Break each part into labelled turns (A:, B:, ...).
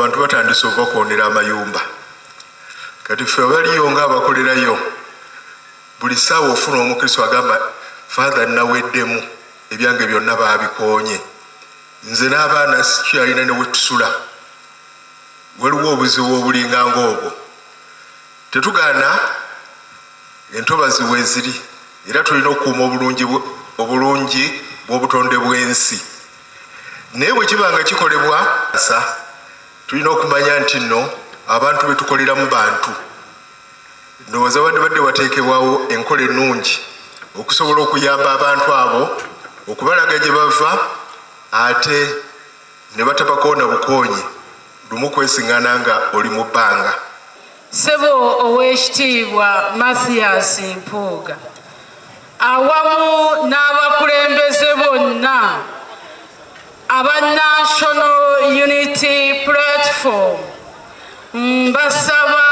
A: ng'abantu batandise okubakoonera amayumba. Kati ffe abaliyo ng'abakolerayo buli ssaawa ofuna omukristo agamba Father naweddemu ebyange byonna baabikoonye nze n'abaana sikyalina ne wetusula. Waliwo obuzibu obulinga ng'obwo. Tetugaana entobazi weeziri era tulina okukuuma obulungi bw'obutonde bw'ensi. Naye bwe kiba nga kikolebwa tulina okumanya nti nno abantu be tukoleramu bantu. Ndowooza badde wateekebwawo enkola ennungi okusobola okuyamba abantu abo okubalaga gye bava ate ne batabakoona bukoonyi lumu kwesiŋŋana nga oli mu bbanga.
B: Ssebo Oweekitiibwa Mathias Mpuuga awamu n'abakulembeze bonna aba National Unity Platform mbasaba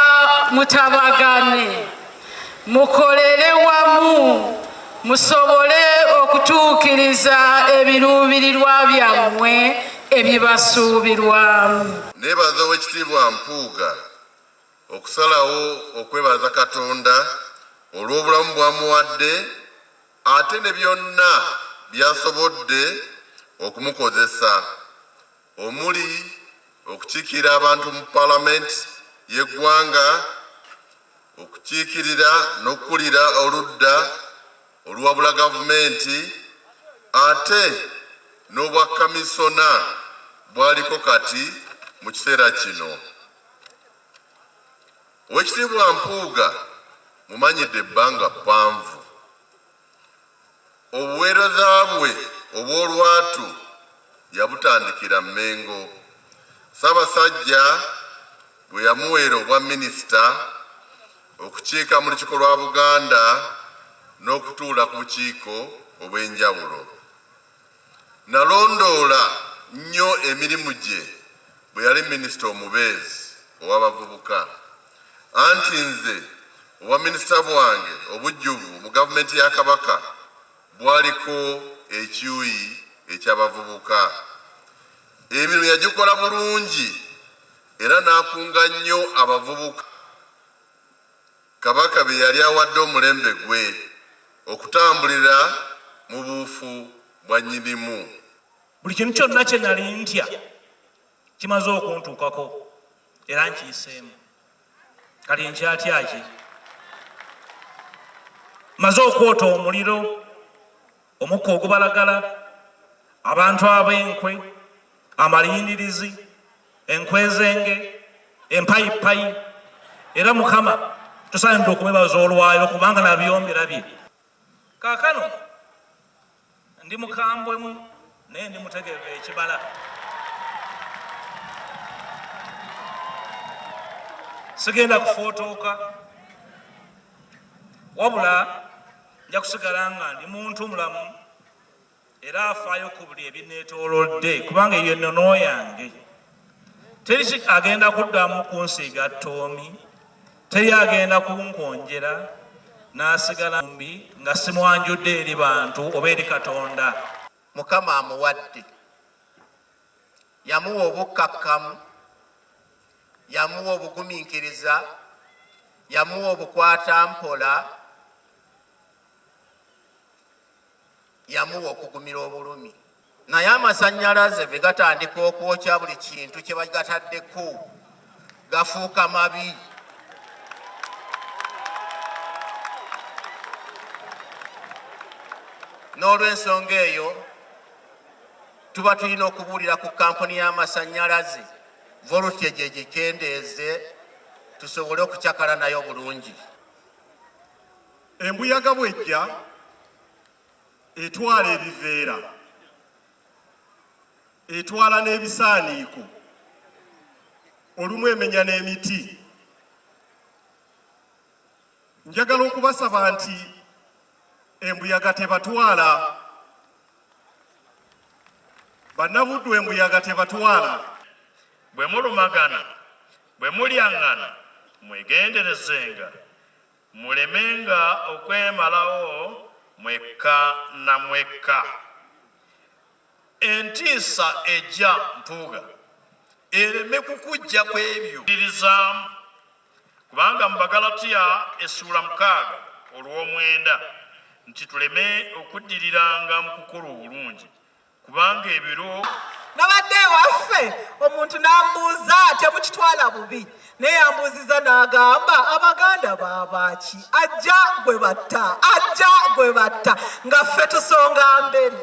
B: mutabagane mukolere wamu musobole okutuukiriza ebiruubirirwa byammwe ebibasuubirwamu.
C: Neebaza Oweekitiibwa Mpuuga okusalawo okwebaza Katonda olw'obulamu bw'amuwadde ate ne byonna byasobodde okumukozesa omuli okukiikirira abantu mu Paalamenti y'eggwanga, okukiikirira n'okkulira oludda oluwabula gavumenti ate n'obwa kamisona bwaliko kati mu kiseera kino. Oweekitiibwa Mpuuga mumanyidde ebbanga ppanvu. Obuweereza bwe obw'olwatu yabutandikira Mmengo. Ssaabasajja bwe yamuweera obwa minisita okukiika mu lukiiko lwa Buganda n'okutuula ku bukiiko obw'enjawulo. Nalondoola nnyo emirimu gye bwe yali minisita omubeezi ow'abavubuka. Anti nze obwa minisita bwange obujjuvu mu gavumenti ya Kabaka bwaliko ekyuyi eky'abavubuka. Emirimu yagikola bulungi era n'akunga nnyo abavubuka Kabaka be yali awadde omulembe gwe okutambulira mu buufu bwa nnyinimu.
D: Buli kintu kyonna kye nali ntya kimaze okuntuukako era nkiyiseemu. Kati nkyatya ki? Maze okwota omuliro, omukka ogubalagala, abantu ab'enkwe, amalindirizi, enkwezenge, empayipayi, era Mukama tusaanidde okumwebaza olwayo kubanga nabyomberabye. Kaakano ndi mukambwemu naye ndi mutegeevu ekibala. Sigenda kufootooka wabula nja kusigala nga ndi muntu mulamu era afaayo ku buli ebinneetoolodde kubanga eyo ennono yange. Teri agenda kuddamu kunsiiga ttoomi, teri agenda kunkonjera n'asigala mbi nga simwanjudde eri bantu oba eri Katonda.
E: Mukama amuwadde, yamuwa obukkakkamu, yamuwa obugumiikiriza, yamuwa obukwata mpola, yamuwa okugumira obulumi. Naye amasannyalaze bwe gatandika okwokya buli kintu kye bagataddeko gafuuka mabi. N'olw'ensonga eyo tuba tulina okubuulira ku kampuni y'amasannyalaze voltage gikendeeze tusobole okukyakala nayo bulungi.
F: Embuyaga bwejja etwala ebiveera, etwala n'ebisaaniiko, olumu emenya n'emiti. Njagala okubasaba nti embuyaga tebatwala, bannabuddu embuyaga tebatwala.
D: Bwe mulumagana, bwe mulyaŋŋana, mwegenderezenga, mulemenga okwemalawo mwekka na mwekka. Entiisa ejja Mpuuga
G: ereme kukujja ku ebyo.
H: Iriza kubanga mu Bagalatiya essula 6 olw'omwenda nti tuleme okuddiriranga mu kukola obulungi kubanga ebiro
I: nabadde ewaffe omuntu n'ambuuza temukitwala bubi naye yambuuziza n'agamba abaganda baabaki ajja gwe batta nga ffe tusonga mbere.